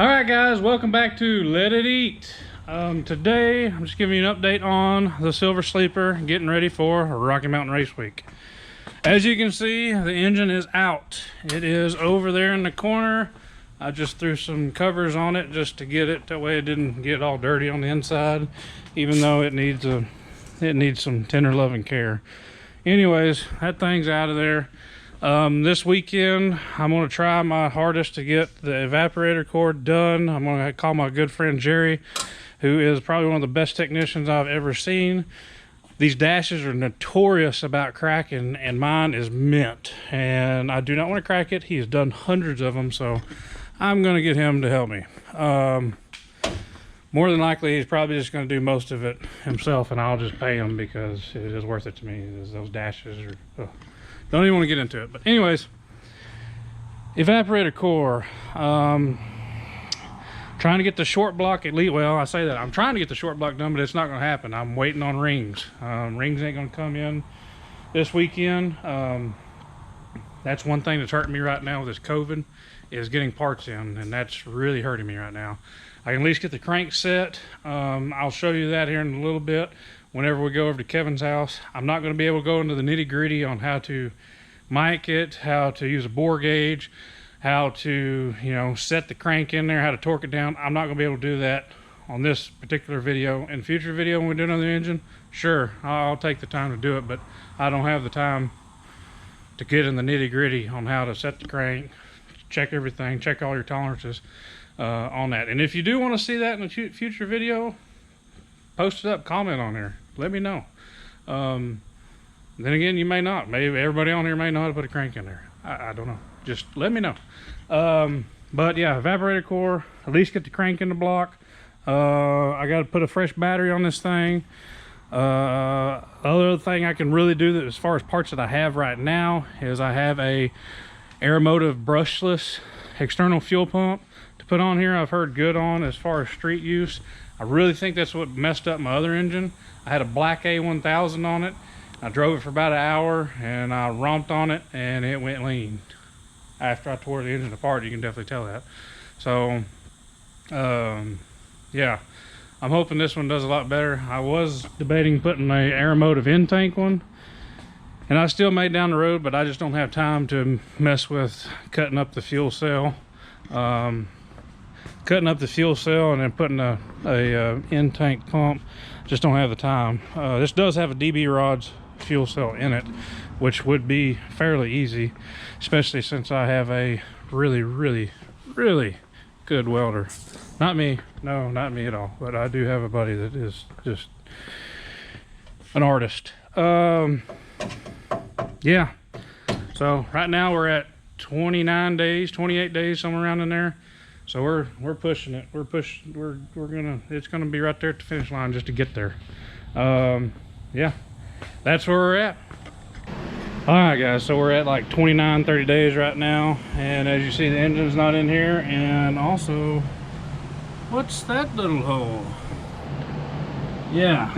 All right, guys, welcome back to Let It Eat. Today I'm just giving you an update on the Silver Sleeper getting ready for Rocky Mountain Race Week. As you can see, the engine is out. It is over there in the corner. I just threw some covers on it just to get it that way it didn't get all dirty on the inside, even though it needs some tender loving care. Anyways, that thing's out of there. This weekend I'm going to try my hardest to get the evaporator cord done. I'm going to call my good friend Jerry, who is probably one of the best technicians I've ever seen. These dashes are notorious about cracking, and mine is mint, and I do not want to crack it. He has done hundreds of them, so I'm going to get him to help me. More than likely he's probably just going to do most of it himself, and I'll just pay him because it is worth it to me. Those dashes are don't even want to get into it. But anyways, evaporator core, trying to get the short block at least. Well, I say that I'm trying to get the short block done, but it's not going to happen. I'm waiting on rings. Rings ain't going to come in this weekend. That's one thing that's hurting me right now with this COVID, is getting parts in, and that's really hurting me right now. I can at least get the crank set. I'll show you that here in a little bit whenever we go over to Kevin's house. I'm not going to be able to go into the nitty-gritty on how to mic it, how to use a bore gauge, how to, set the crank in there, how to torque it down. I'm not going to be able to do that on this particular video. In future video when we do another engine, sure, I'll take the time to do it, but I don't have the time to get in the nitty-gritty on how to set the crank, check everything, check all your tolerances on that. And if you do want to see that in a future video, post it up, comment on there, let me know. Then again, you may not. Maybe everybody on here may know how to put a crank in there. I don't know. Just let me know. But yeah, evaporator core, at least get the crank in the block. I got to put a fresh battery on this thing. Other thing I can really do that as far as parts that I have right now is I have a Aeromotive brushless external fuel pump to put on here. I've heard good on as far as street use. I really think that's what messed up my other engine. I had a black A1000 on it. I drove it for about an hour and I romped on it and it went lean. After I tore the engine apart, you can definitely tell that. So, yeah, I'm hoping this one does a lot better. I was debating putting a Aeromotive in-tank one, and I still may down the road, but I just don't have time to mess with cutting up the fuel cell. Cutting up the fuel cell and then putting a in-tank pump, just don't have the time. This does have a DB Rods fuel cell in it, which would be fairly easy, especially since I have a really good welder. Not me, no, not me at all, but I do have a buddy that is just an artist. Yeah, so right now we're at 29 days, 28 days, somewhere around in there. So we're pushing it. It's gonna be right there at the finish line just to get there. Yeah, that's where we're at. All right, guys, so we're at like 29, 30 days right now, and as you see, the engine's not in here. And also, what's that little hole? Yeah,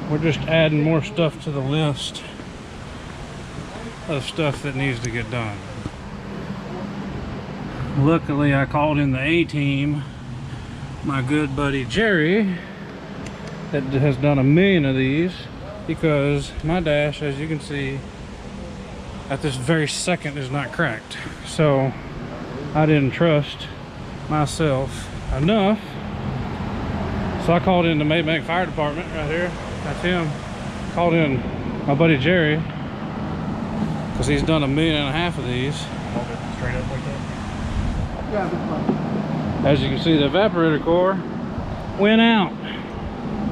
we're just adding more stuff to the list of stuff that needs to get done. Luckily, I called in the A-team, my good buddy Jerry, that has done 1,000,000 of these, because my dash, as you can see, at this very second is not cracked. So I didn't trust myself enough. So I called in the Maybank Fire Department right here. That's him. Called in my buddy Jerry, because he's done 1,500,000 of these. Straight up like that. As you can see, the evaporator core went out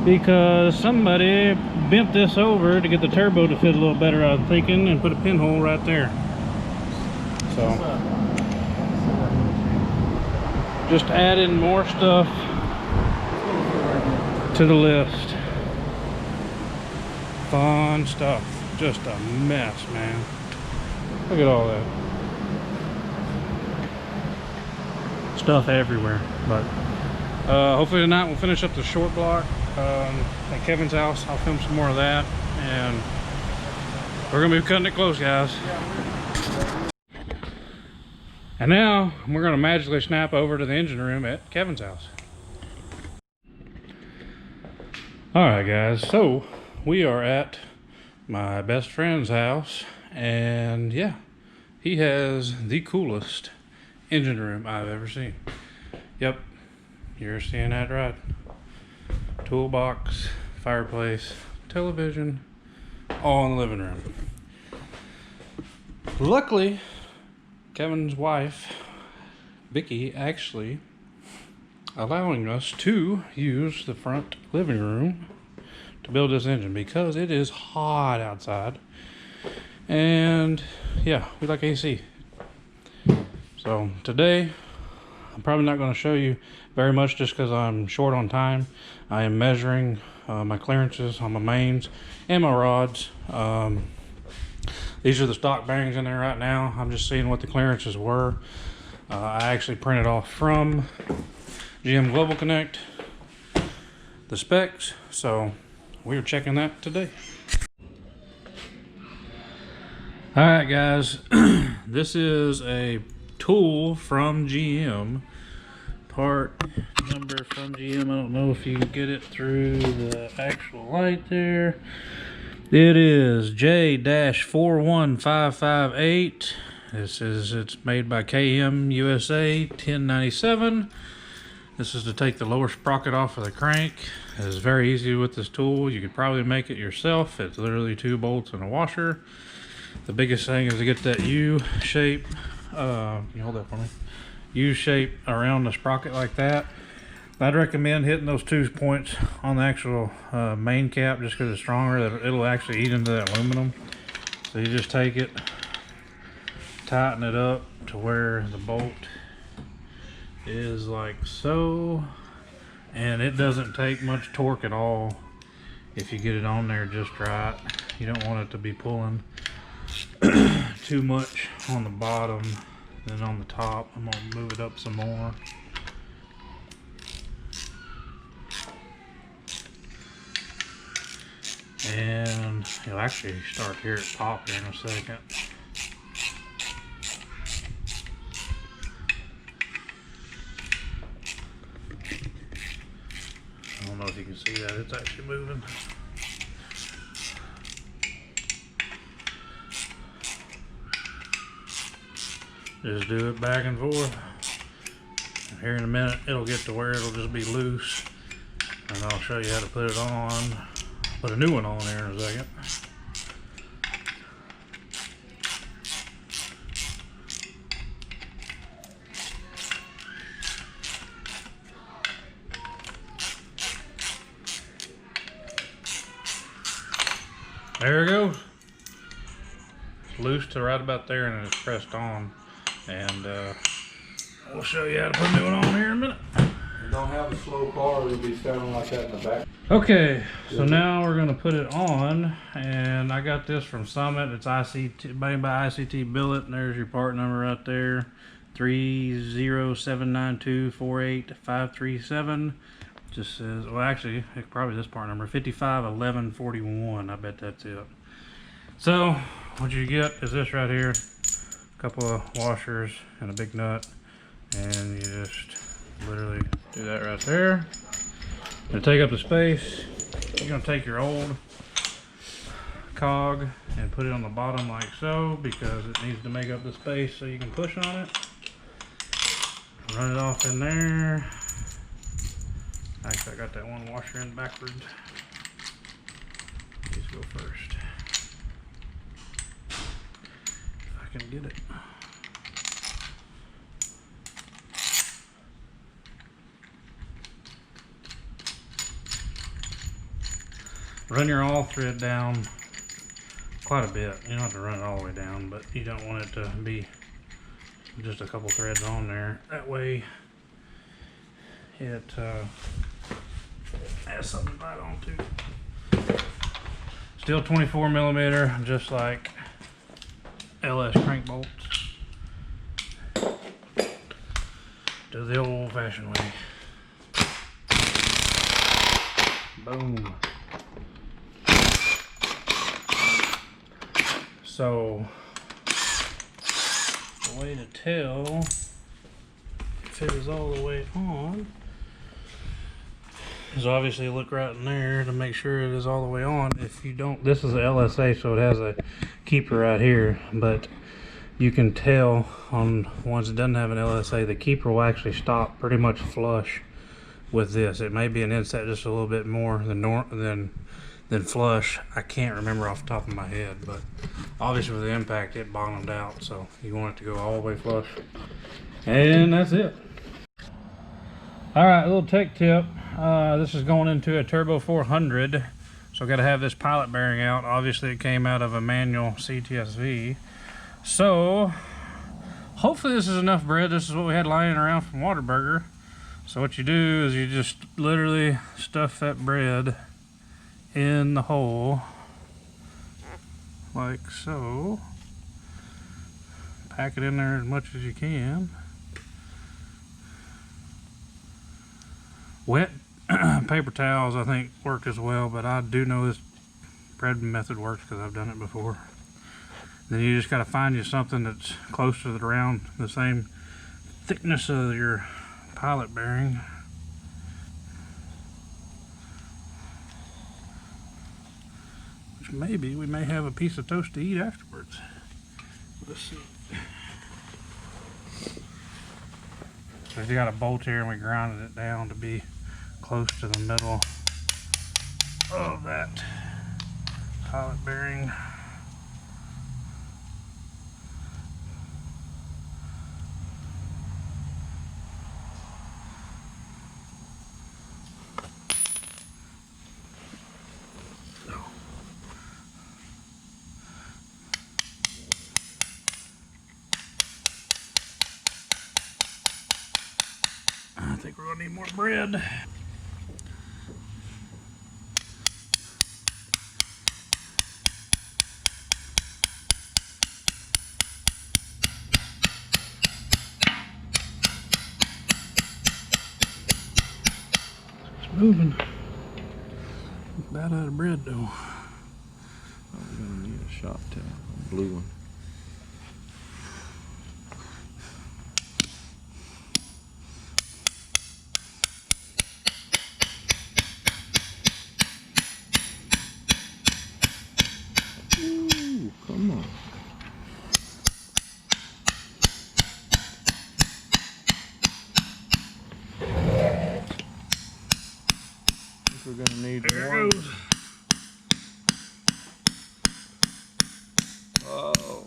because somebody bent this over to get the turbo to fit a little better, I'm thinking, and put a pinhole right there. So just adding more stuff to the list. Fun stuff. Just a mess, man. Look at all that stuff everywhere. But hopefully tonight we'll finish up the short block at Kevin's house. I'll film some more of that, and we're gonna be cutting it close, guys. And now we're gonna magically snap over to the engine room at Kevin's house. All right, guys, so we are at my best friend's house, and yeah, he has the coolest engine room I've ever seen. Yep, you're seeing that right. Toolbox, fireplace, television, all in the living room. Luckily, Kevin's wife, Vicky, actually allowing us to use the front living room to build this engine because it is hot outside. And yeah, we like AC. So today, I'm probably not going to show you very much just because I'm short on time. I am measuring my clearances on my mains and my rods. These are the stock bearings in there right now. I'm just seeing what the clearances were. I actually printed off from GM Global Connect the specs, so we're checking that today. All right, guys, this is a tool from GM, part number from GM. I don't know if you can get it through the actual light there. It is J-41558. It's made by KM USA 1097. This is to take the lower sprocket off of the crank. It's very easy with this tool. You could probably make it yourself. It's literally 2 bolts and a washer. The biggest thing is to get that U shape. Can you hold that for me? U shape around the sprocket like that. I'd recommend hitting those 2 points on the actual main cap just because it's stronger. It'll actually eat into that aluminum. So you just take it, tighten it up to where the bolt is like so, and it doesn't take much torque at all if you get it on there just right. You don't want it to be pulling too much on the bottom than on the top. I'm gonna move it up some more. And you'll actually start to hear it pop here in a second. I don't know if you can see that, it's actually moving. Just do it back and forth. And here in a minute, it'll get to where it'll just be loose. And I'll show you how to put it on. Put a new one on here in a second. There it goes. It's loose to right about there and it's pressed on. And we'll show you how to put a new one on here in a minute. Don't have a slow car, it'll be standing like that in the back. Okay, so now we're gonna put it on, and I got this from Summit. It's ICT, made by ICT Billet, and there's your part number right there, 30792485537. Just says, well, actually, probably this part number 551141. I bet that's it. So what you get is this right here, a couple of washers and a big nut, and you just literally do that right there. To take up the space, you're going to take your old cog and put it on the bottom like so, because it needs to make up the space so you can push on it. Run it off in there. Actually, I got that one washer in backwards. Let's go first. If I can get it. Run your all thread down quite a bit. You don't have to run it all the way down, but you don't want it to be just a couple threads on there. That way it has something to bite onto. Still 24 millimeter, just like LS crank bolts. Do the old fashioned way. Boom. So way to tell if it is all the way on is obviously look right in there to make sure it is all the way on. If you don't, this is a LSA, so it has a keeper right here, but you can tell on ones that doesn't have an LSA, the keeper will actually stop pretty much flush with this. It may be an inset just a little bit more than flush. I can't remember off the top of my head, but obviously with the impact it bottomed out, so you want it to go all the way flush. And that's it. All right, a little tech tip. This is going into a Turbo 400, so I got to have this pilot bearing out. Obviously it came out of a manual CTSV, so hopefully this is enough bread. This is what we had lying around from Whataburger. So what you do is you just literally stuff that bread in the hole like so. Pack it in there as much as you can. Wet paper towels I think work as well, but I do know this bread method works because I've done it before. Then you just got to find you something that's close to around the same thickness of your pilot bearing. Which maybe we may have a piece of toast to eat afterwards. Let's see. So you got a bolt here and we grounded it down to be close to the middle of that pilot bearing. I think we're gonna need more bread. It's moving. About out of bread though. Oh, we're gonna need a shop tail, a blue one. Ooh, come on. I think we're gonna need There one. it goes. Oh,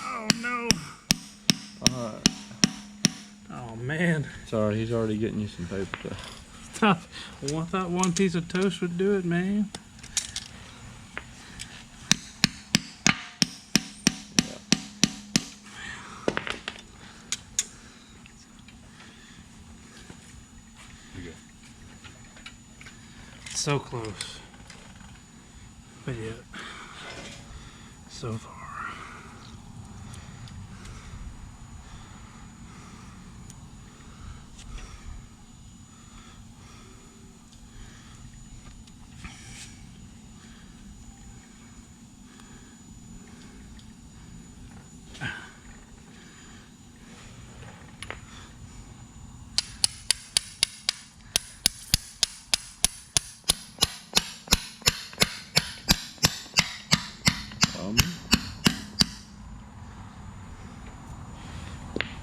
Oh no. alright. Oh man. Sorry, he's already getting you some paper towel. I thought one piece of toast would do it, man. So close, but yet so far.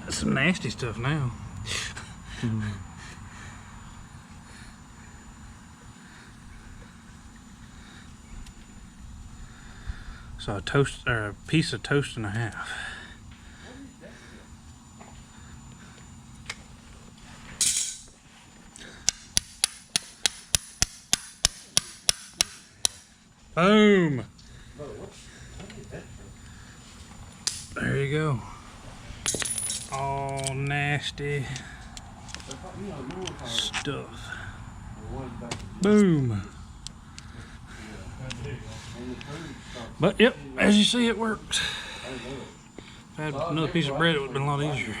That's some nasty stuff now. So a toast or a piece of toast and a half. Boom. There you go. All nasty stuff. Boom. But yep, as you see, it works. If I had another piece of bread, it would have been a lot easier.